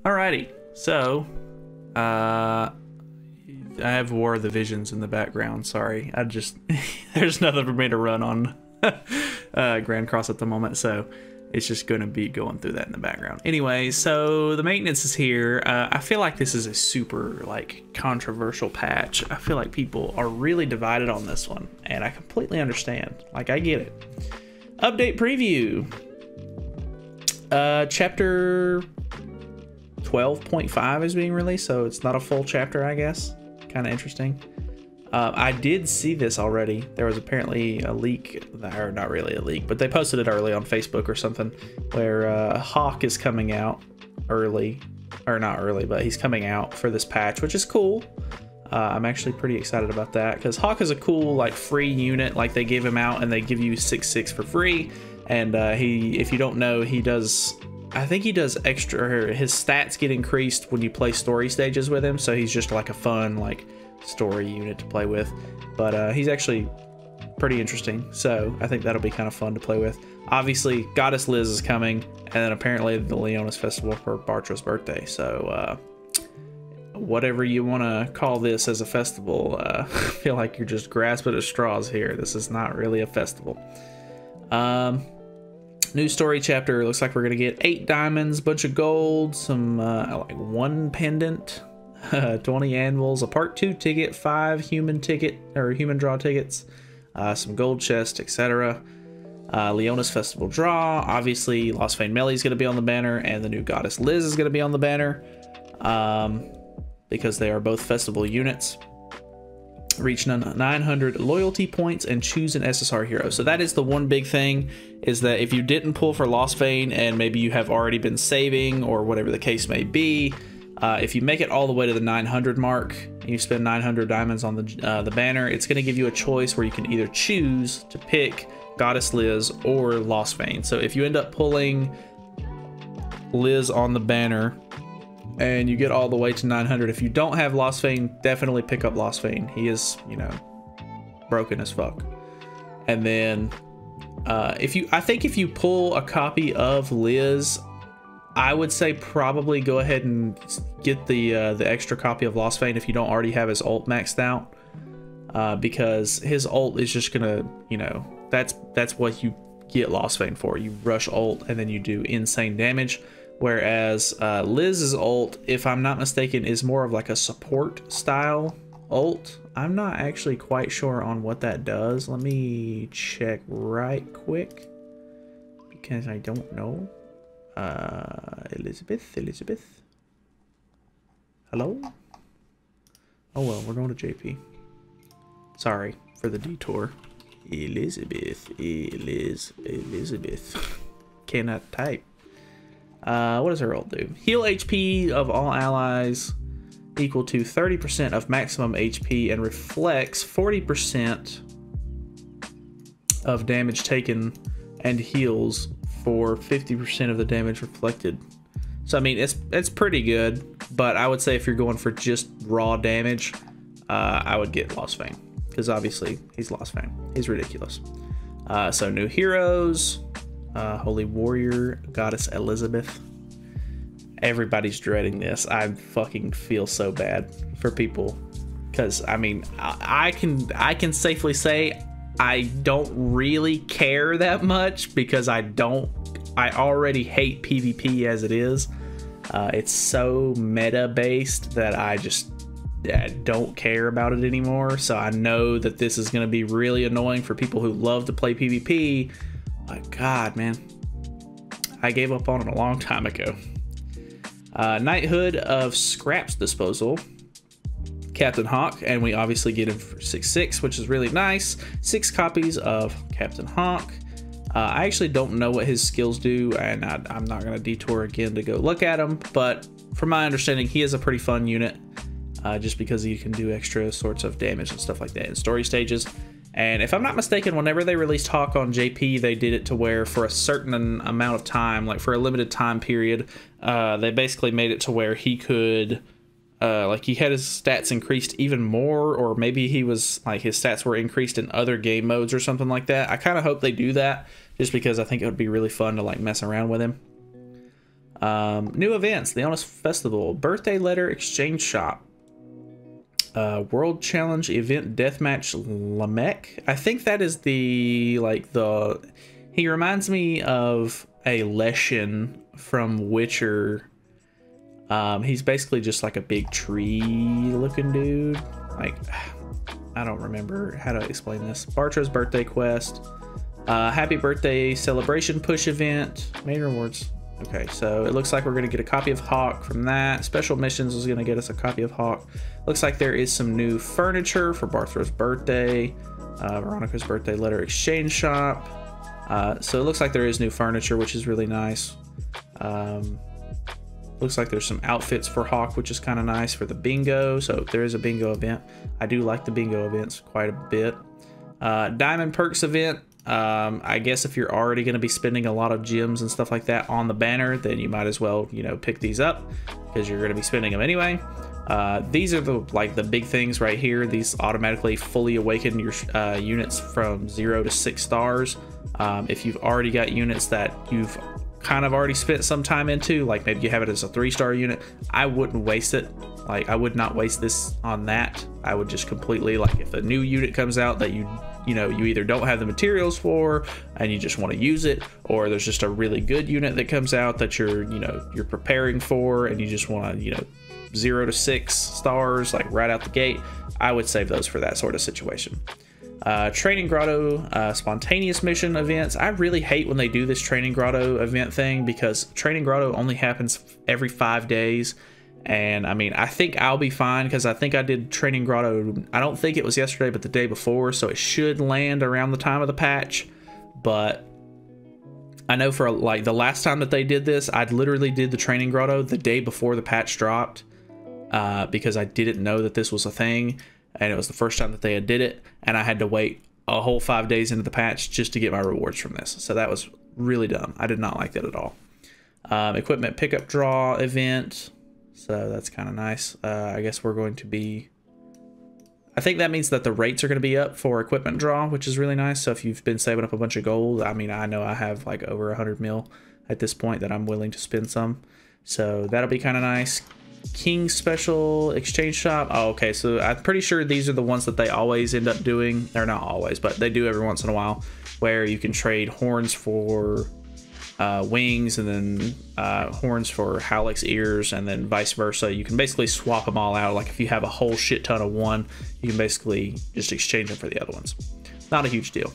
Alrighty, so I have War of the Visions in the background. Sorry, I just there's nothing for me to run on Grand Cross at the moment, so it's just gonna be going through that in the background. Anyway, so the maintenance is here. I feel like this is a super like controversial patch. I feel like people are really divided on this one, and I completely understand. Like, I get it. Update preview. Chapter 12.5 is being released, so it's not a full chapter, I guess. Kind of interesting. I did see this already. There was apparently a leak, or not really a leak, but they posted it early on Facebook or something, where Hawk is coming out early, or not early, but he's coming out for this patch, which is cool. I'm actually pretty excited about that, because Hawk is a cool like free unit. Like, they give him out and they give you 6/6 for free, and if you don't know, he does, I think he does extra, his stats get increased when you play story stages with him, so he's just like a fun like story unit to play with. But he's actually pretty interesting, so I think that'll be kind of fun to play with. Obviously, Goddess Liz is coming, and then apparently the Leonis Festival for Bartra's birthday, so whatever you want to call this as a festival, I feel like you're just grasping at straws here. This is not really a festival. New story chapter. Looks like we're gonna get 8 diamonds, bunch of gold, some like 1 pendant, 20 anvils, a part 2 ticket, 5 human ticket or human draw tickets, some gold chest, etc. Leonis Festival draw. Obviously, Lost Fane Melee is gonna be on the banner, and the new Goddess Liz is gonna be on the banner, because they are both festival units. Reach 900 loyalty points and choose an SSR hero. So that is the one big thing, is that if you didn't pull for Lost Fane and maybe you have already been saving or whatever the case may be, if you make it all the way to the 900 mark and you spend 900 diamonds on the banner, it's going to give you a choice where you can either choose to pick Goddess Liz or Lost Fane. So if you end up pulling Liz on the banner and you get all the way to 900, if you don't have Lost Fane, definitely pick up Lost Fane. He is, you know, broken as fuck. And then I think if you pull a copy of Liz, I would say probably go ahead and get the extra copy of Lost Fane if you don't already have his ult maxed out, because his ult is just gonna, you know, that's what you get Lost Fane for. You rush ult and then you do insane damage. Whereas Liz's ult, if I'm not mistaken, is more of like a support style ult. I'm not actually quite sure on what that does. Let me check right quick, because I don't know. Elizabeth? Hello? Oh well, we're going to JP. Sorry for the detour. Elizabeth. Cannot type. What does her ult do? Heal HP of all allies equal to 30% of maximum HP and reflects 40% of damage taken and heals for 50% of the damage reflected. So I mean, it's pretty good, but I would say if you're going for just raw damage, I would get Lost Fane, because obviously he's Lost Fane. He's ridiculous. So new heroes. Holy Warrior, Goddess Elizabeth. Everybody's dreading this. I fucking feel so bad for people, because I mean, I can safely say I don't really care that much, because I already hate PvP as it is. It's so meta based that I don't care about it anymore. So I know that this is going to be really annoying for people who love to play PvP. But God, man, I gave up on it a long time ago. Knighthood of Scraps Disposal, Captain Hawk, and we obviously get him for 6/6, which is really nice. 6 copies of Captain Hawk. I actually don't know what his skills do, and I'm not going to detour again to go look at him, but from my understanding, he is a pretty fun unit, just because he can do extra sorts of damage and stuff like that in story stages. And if I'm not mistaken, whenever they released Hawk on JP, they did it to where for a certain amount of time, like for a limited time period, they basically made it to where he could, like he had his stats increased even more, or maybe he was like his stats were increased in other game modes or something like that. I kind of hope they do that, just because I think it would be really fun to like mess around with him. New events, the Honest Festival, Birthday Letter Exchange Shop, World Challenge Event Deathmatch Lamech. I think that is the, he reminds me of a Leshen from Witcher. He's basically just like a big tree looking dude. Like, I don't remember how to explain this. Bartra's Birthday Quest, Happy Birthday Celebration Push Event, main rewards. Okay, so it looks like we're going to get a copy of Hawk from that. Special missions is going to get us a copy of Hawk. Looks like there is some new furniture for Barthra's birthday. Veronica's Birthday Letter Exchange Shop. So it looks like there is new furniture, which is really nice. Looks like there's some outfits for Hawk, which is kind of nice for the bingo. So there is a bingo event. I do like the bingo events quite a bit. Diamond Perks event. I guess if you're already going to be spending a lot of gems and stuff like that on the banner, then you might as well, you know, pick these up because you're going to be spending them anyway. These are the big things right here. These automatically fully awaken your units from 0 to 6 stars. If you've already got units that you've kind of already spent some time into, like maybe you have it as a 3-star unit, I wouldn't waste it. Like, I would not waste this on that. I would just completely, like, if a new unit comes out that you either don't have the materials for and you just want to use it, or there's just a really good unit that comes out that you're preparing for and you just want to, 0 to 6 stars, like right out the gate, I would save those for that sort of situation. Training Grotto spontaneous mission events. I really hate when they do this Training Grotto event thing because Training Grotto only happens every 5 days. And I mean, I think I'll be fine because I think I did Training Grotto, I don't think it was yesterday, but the day before. So it should land around the time of the patch. But I know for like the last time that they did this, I literally did the Training Grotto the day before the patch dropped because I didn't know that this was a thing. And it was the first time that they had did it. And I had to wait a whole 5 days into the patch just to get my rewards from this. So that was really dumb. I did not like that at all. Equipment pickup draw event. So that's kind of nice. I guess we're going to be... I think that means that the rates are going to be up for equipment draw, which is really nice. So if you've been saving up a bunch of gold, I mean, I know I have like over 100 mil at this point that I'm willing to spend some. So that'll be kind of nice. King Special Exchange Shop. Oh, okay, so I'm pretty sure these are the ones that they always end up doing. They're not always, but they do every once in a while, where you can trade horns for wings, and then horns for Howlex ears, and then vice versa. You can basically swap them all out. Like if you have a whole shit ton of one, you can basically just exchange them for the other ones. Not a huge deal.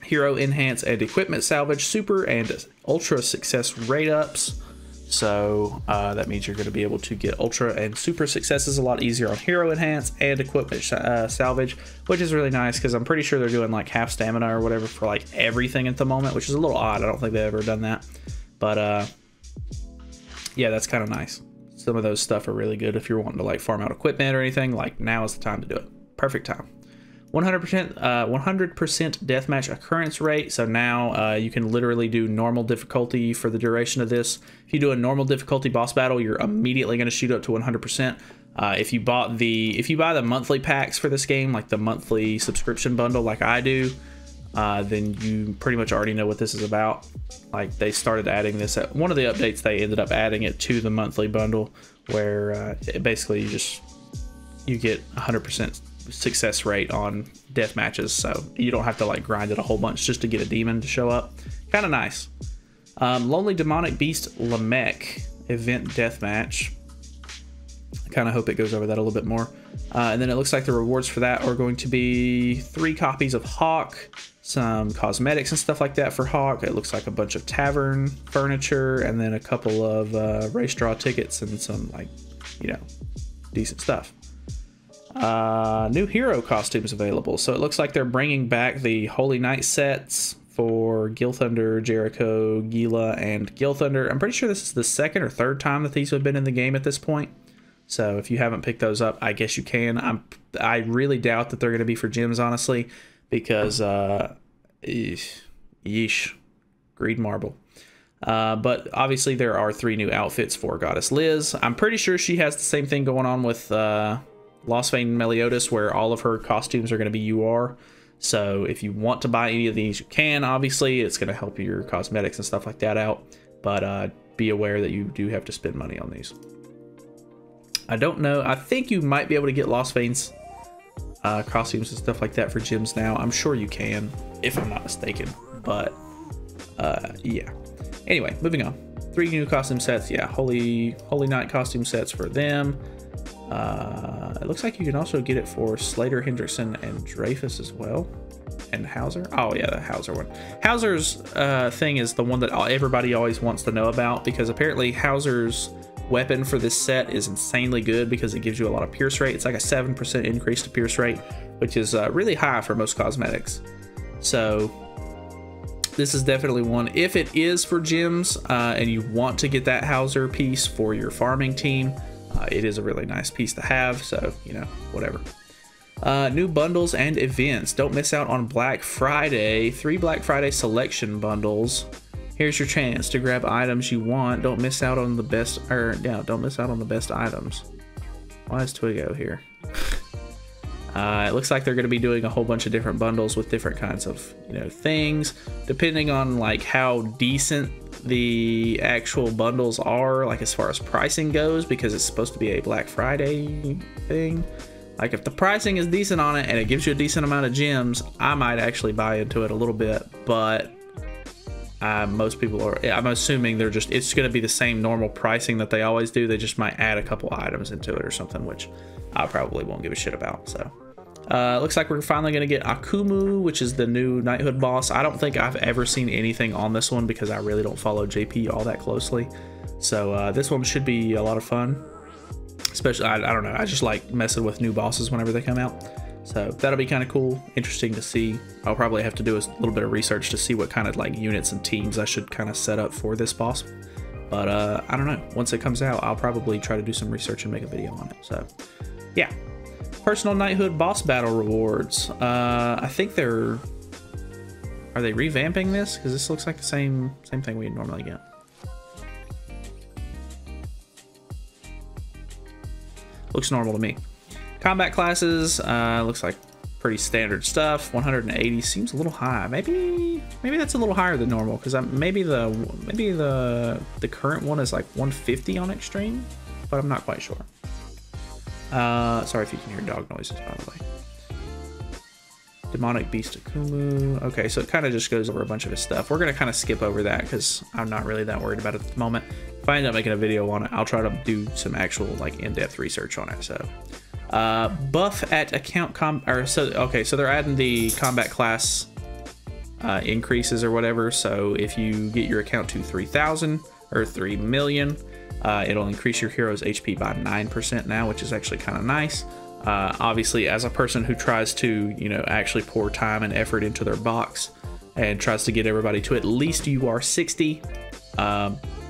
Hero Enhance and Equipment Salvage Super and Ultra Success rate ups. So that means you're going to be able to get Ultra and Super successes a lot easier on Hero Enhance and Equipment Salvage, which is really nice because I'm pretty sure they're doing like half stamina or whatever for like everything at the moment, which is a little odd. I don't think they've ever done that. But yeah, that's kind of nice. Some of those stuff are really good if you're wanting to like farm out equipment or anything. Like now is the time to do it. Perfect time. 100% deathmatch occurrence rate. So now you can literally do normal difficulty for the duration of this. If you do a normal difficulty boss battle, you're immediately going to shoot up to 100%. If you buy the monthly packs for this game, like the monthly subscription bundle, like I do, then you pretty much already know what this is about. Like they started adding this at one of the updates. They ended up adding it to the monthly bundle, where basically you get 100% success rate on death matches, so you don't have to like grind it a whole bunch just to get a demon to show up. Kind of nice. Lonely Demonic Beast Lamech event deathmatch. I kind of hope it goes over that a little bit more. And then it looks like the rewards for that are going to be 3 copies of Hawk, some cosmetics and stuff like that for Hawk. It looks like a bunch of tavern furniture, and then a couple of race draw tickets and some like, decent stuff. New hero costumes available. So it looks like they're bringing back the Holy Knight sets for Gilthunder, Jericho, Gila, and Gilthunder. I'm pretty sure this is the 2nd or 3rd time that these have been in the game at this point. So if you haven't picked those up, I guess you can. I really doubt that they're going to be for gems, honestly, because yeesh, greed marble. But obviously there are 3 new outfits for Goddess Liz. I'm pretty sure she has the same thing going on with Lostfane Meliodas, where all of her costumes are going to be UR. So if you want to buy any of these, you can. Obviously, it's going to help your cosmetics and stuff like that out. But be aware that you do have to spend money on these. I don't know. I think you might be able to get Lost Veins costumes and stuff like that for gyms now. I'm sure you can, if I'm not mistaken. But yeah. Anyway, moving on. 3 new costume sets. Yeah, Holy Knight costume sets for them. It looks like you can also get it for Slater, Hendrickson, and Dreyfus as well. And Hauser. Oh yeah, the Hauser one. Hauser's thing is the one that everybody always wants to know about, because apparently Hauser's weapon for this set is insanely good because it gives you a lot of pierce rate. It's like a 7% increase to pierce rate, which is really high for most cosmetics. So this is definitely one. If it is for gyms and you want to get that Hauser piece for your farming team, it is a really nice piece to have. So, you know, whatever. New bundles and events. Don't miss out on Black Friday. 3 Black Friday selection bundles. Here's your chance to grab items you want. Don't miss out on the best, don't miss out on the best items. Why is Twigo here? It looks like they're going to be doing a whole bunch of different bundles with different kinds of, you know, things, depending on like how decent the actual bundles are, like as far as pricing goes, because it's supposed to be a Black Friday thing. Like if the pricing is decent on it and it gives you a decent amount of gems, I might actually buy into it a little bit, but most people are, I'm assuming they're just, it's going to be the same normal pricing that they always do. They just might add a couple items into it or something, which I probably won't give a shit about. So looks like we're finally going to get Akumu, which is the new Knighthood boss. I don't think I've ever seen anything on this one because I really don't follow JP all that closely. So this one should be a lot of fun. Especially, I don't know, I just like messing with new bosses whenever they come out. So that'll be kind of cool, interesting to see. I'll probably have to do a little bit of research to see what kind of like units and teams I should kind of set up for this boss. But I don't know, once it comes out, I'll probably try to do some research and make a video on it. So yeah. Personal Knighthood boss battle rewards. I think are they revamping this? Because this looks like the same thing we normally get. Looks normal to me. Combat classes, looks like pretty standard stuff. 180 seems a little high. Maybe that's a little higher than normal, because maybe the current one is like 150 on extreme, but I'm not quite sure. Sorry if you can hear dog noises, by the way. Demonic Beast Akumu. Okay, so it kind of just goes over a bunch of his stuff. We're gonna kind of skip over that because I'm not really that worried about it at the moment. If I end up making a video on it, I'll try to do some actual like in-depth research on it. So buff at account so they're adding the combat class increases or whatever. So if you get your account to 3,000 or 3 million, it'll increase your hero's HP by 9% now, which is actually kind of nice. Obviously, as a person who tries to, you know, actually pour time and effort into their box and tries to get everybody to at least UR60,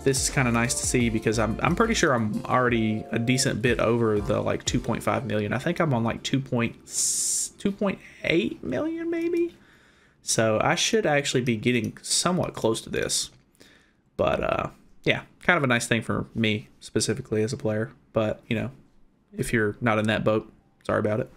this is kind of nice to see, because I'm pretty sure I'm already a decent bit over the like 2.5 million. I think I'm on like 2.8 million maybe. So I should actually be getting somewhat close to this. But yeah, kind of a nice thing for me specifically as a player. But, you know, if you're not in that boat, sorry about it.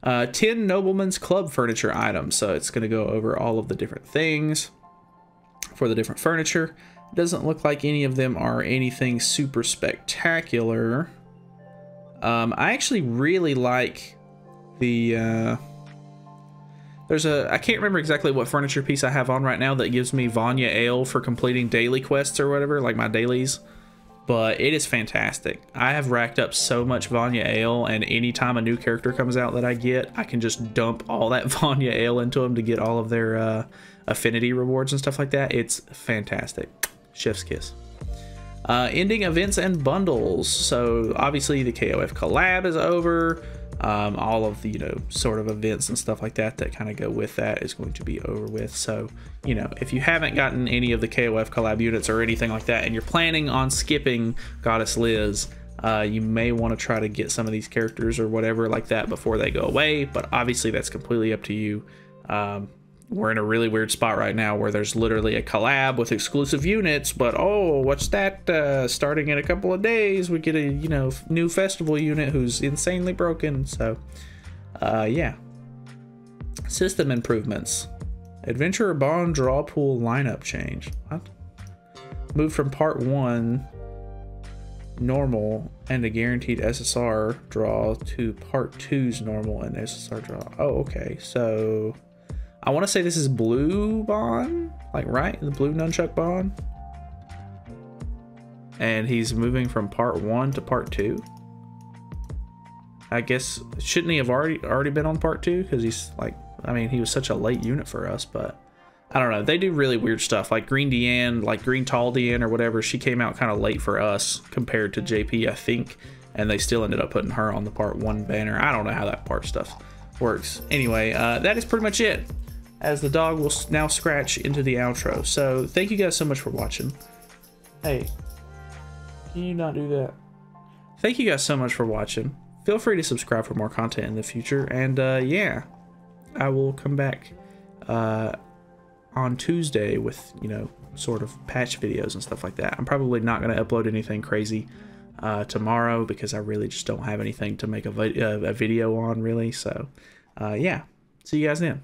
10 Nobleman's Club furniture items. So it's going to go over all of the different things for the different furniture. It doesn't look like any of them are anything super spectacular. I actually really like the... I can't remember exactly what furniture piece I have on right now that gives me Vanya Ale for completing daily quests or whatever, like my dailies. But it is fantastic. I have racked up so much Vanya Ale, and anytime a new character comes out that I get, I can just dump all that Vanya Ale into them to get all of their affinity rewards and stuff like that. It's fantastic. Chef's kiss. Ending events and bundles. So obviously the KOF collab is over. All of the, you know, sort of events and stuff like that that kind of go with that is going to be over with. So, you know, if you haven't gotten any of the KOF collab units or anything like that, and you're planning on skipping Goddess Liz, you may want to try to get some of these characters or whatever like that before they go away, but obviously that's completely up to you. We're in a really weird spot right now where there's literally a collab with exclusive units, but oh, what's that? Starting in a couple of days, we get a, you know, new festival unit who's insanely broken. So, yeah. System improvements. Adventurer Bond draw pool lineup change. What? Move from part 1 normal and a guaranteed SSR draw to part 2's normal and SSR draw. Oh, okay. So I want to say this is blue bond, like, right? The blue nunchuck bond. And he's moving from part 1 to part 2. I guess, shouldn't he have already been on part 2? Because he's like, I mean, he was such a late unit for us, but I don't know. They do really weird stuff, like Green Deanne, like Green Tall Deanne or whatever. She came out kind of late for us compared to JP, I think, and they still ended up putting her on the part 1 banner. I don't know how that part stuff works. Anyway, that is pretty much it, as the dog will now scratch into the outro. So thank you guys so much for watching. Hey, can you not do that? Thank you guys so much for watching. Feel free to subscribe for more content in the future, and yeah, I will come back on Tuesday with, you know, sort of patch videos and stuff like that. I'm probably not going to upload anything crazy tomorrow because I really just don't have anything to make a video on, really. So yeah, see you guys then.